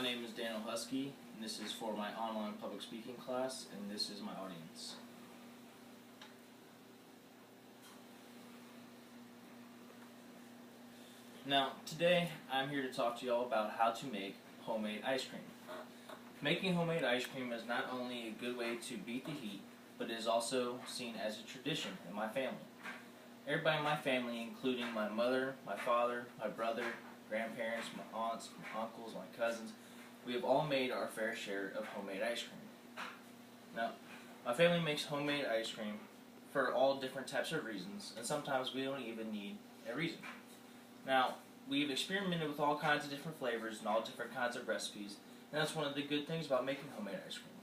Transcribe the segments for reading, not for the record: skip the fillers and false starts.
My name is Daniel Husky, and this is for my online public speaking class, and this is my audience. Now, today I'm here to talk to you all about how to make homemade ice cream. Making homemade ice cream is not only a good way to beat the heat, but it is also seen as a tradition in my family. Everybody in my family, including my mother, my father, my brother, grandparents, my aunts, my uncles, my cousins, we have all made our fair share of homemade ice cream. Now, my family makes homemade ice cream for all different types of reasons, and sometimes we don't even need a reason. Now, we've experimented with all kinds of different flavors and all different kinds of recipes, and that's one of the good things about making homemade ice cream.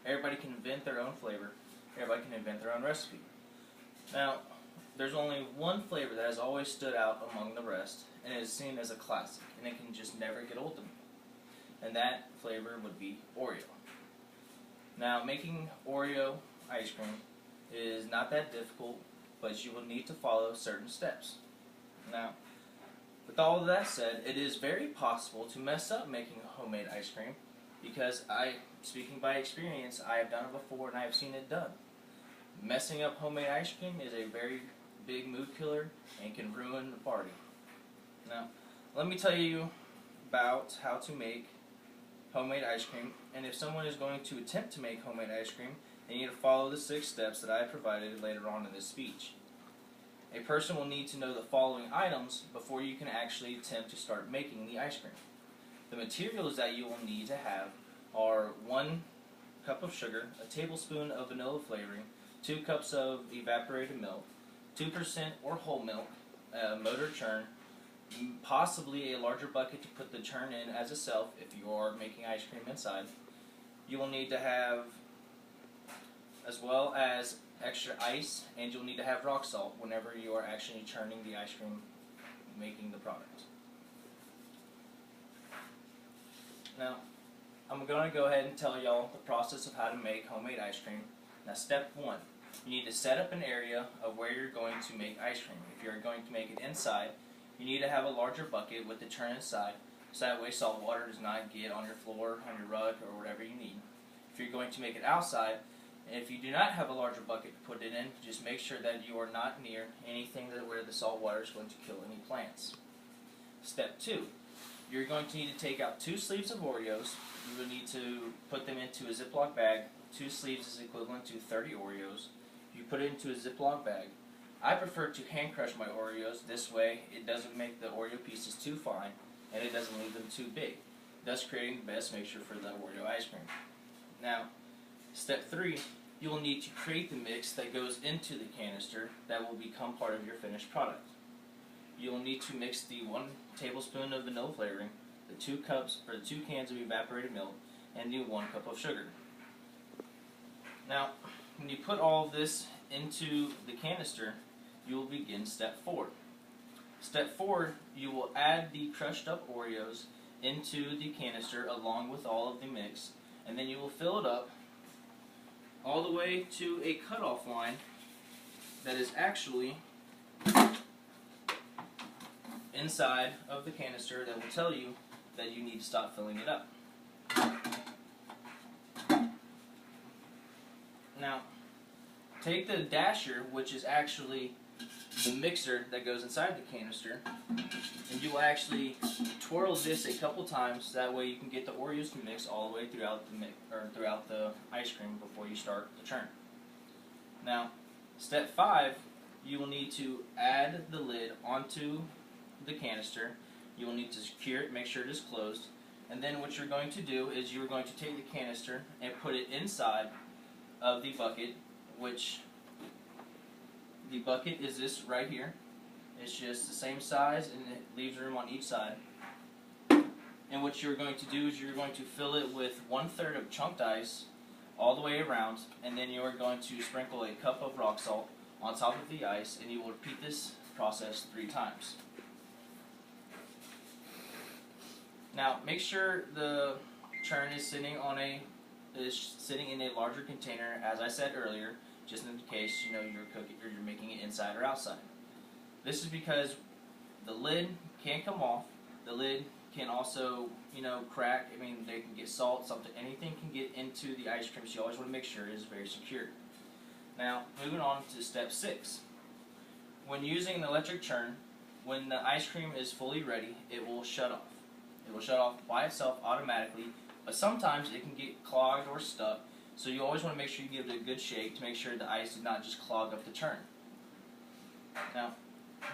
Everybody can invent their own flavor, everybody can invent their own recipe. Now, there's only one flavor that has always stood out among the rest, and it is seen as a classic, and it can just never get old to me. And that flavor would be Oreo. Now, making Oreo ice cream is not that difficult, but you will need to follow certain steps. Now, with all of that said, it is very possible to mess up making homemade ice cream because speaking by experience, I have done it before and I have seen it done. Messing up homemade ice cream is a very big mood killer and can ruin the party. Now, let me tell you about how to make homemade ice cream, and if someone is going to attempt to make homemade ice cream, they need to follow the 6 steps that I provided later on in this speech. A person will need to know the following items before you can actually attempt to start making the ice cream. The materials that you will need to have are 1 cup of sugar, a tablespoon of vanilla flavoring, 2 cups of evaporated milk, 2% or whole milk, a motor churn, possibly a larger bucket to put the churn in as a self if you are making ice cream inside. You will need to have, as well as extra ice, and you'll need to have rock salt whenever you are actually churning the ice cream, making the product. Now, I'm going to go ahead and tell y'all the process of how to make homemade ice cream. Now, step 1. You need to set up an area of where you're going to make ice cream. If you're going to make it inside, you need to have a larger bucket with the churn inside, so that way salt water does not get on your floor, on your rug, or whatever you need. If you're going to make it outside, and if you do not have a larger bucket to put it in, just make sure that you are not near anything where the salt water is going to kill any plants. Step 2. You're going to need to take out 2 sleeves of Oreos. You will need to put them into a Ziploc bag. 2 sleeves is equivalent to 30 Oreos. You put it into a Ziploc bag. I prefer to hand crush my Oreos. This way it doesn't make the Oreo pieces too fine and it doesn't leave them too big, thus creating the best mixture for the Oreo ice cream. Now, step 3, you will need to create the mix that goes into the canister that will become part of your finished product. You will need to mix the 1 tablespoon of vanilla flavoring, the 2 cans of evaporated milk, and the 1 cup of sugar. Now, when you put all of this into the canister, you will begin step 4. Step 4, you will add the crushed up Oreos into the canister along with all of the mix, and then you will fill it up all the way to a cutoff line that is actually inside of the canister that will tell you that you need to stop filling it up. Now, take the dasher, which is actually the mixer that goes inside the canister, and you will actually twirl this a couple times, that way you can get the Oreos to mix all the way throughout the ice cream before you start the churn. Now, step 5, you will need to add the lid onto the canister. You will need to secure it, make sure it is closed, and then what you're going to do is you're going to take the canister and put it inside of the bucket, which the bucket is this right here. It's just the same size and it leaves room on each side. And what you're going to do is you're going to fill it with 1/3 of chunked ice all the way around, and then you're going to sprinkle a cup of rock salt on top of the ice, and you will repeat this process 3 times. Now, make sure the churn is sitting in a larger container, as I said earlier, just in case you're cooking or you're making it inside or outside. This is because the lid can't come off, the lid can also, crack. I mean, they can get salt, something, anything can get into the ice cream, so you always want to make sure it is very secure. Now, moving on to step 6. When using an electric churn, when the ice cream is fully ready, it will shut off. It will shut off by itself automatically, but sometimes it can get clogged or stuck, so you always want to make sure you give it a good shake to make sure the ice does not just clog up the churn. Now,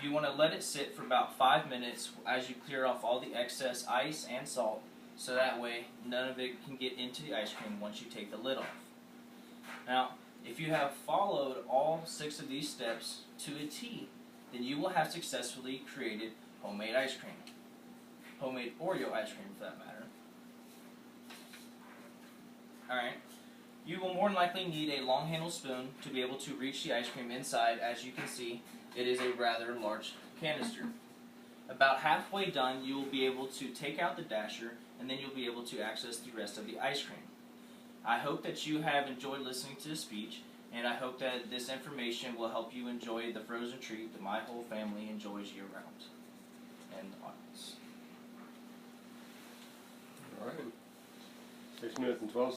you want to let it sit for about 5 minutes as you clear off all the excess ice and salt, so that way none of it can get into the ice cream once you take the lid off. Now, if you have followed all 6 of these steps to a T, then you will have successfully created homemade ice cream. Homemade Oreo ice cream, for that matter. Alright, you will more than likely need a long-handled spoon to be able to reach the ice cream inside. As you can see, it is a rather large canister. About halfway done, you will be able to take out the dasher, and then you'll be able to access the rest of the ice cream. I hope that you have enjoyed listening to the speech, and I hope that this information will help you enjoy the frozen treat that my whole family enjoys year-round. And audience. All right. 6 minutes and 12 seconds.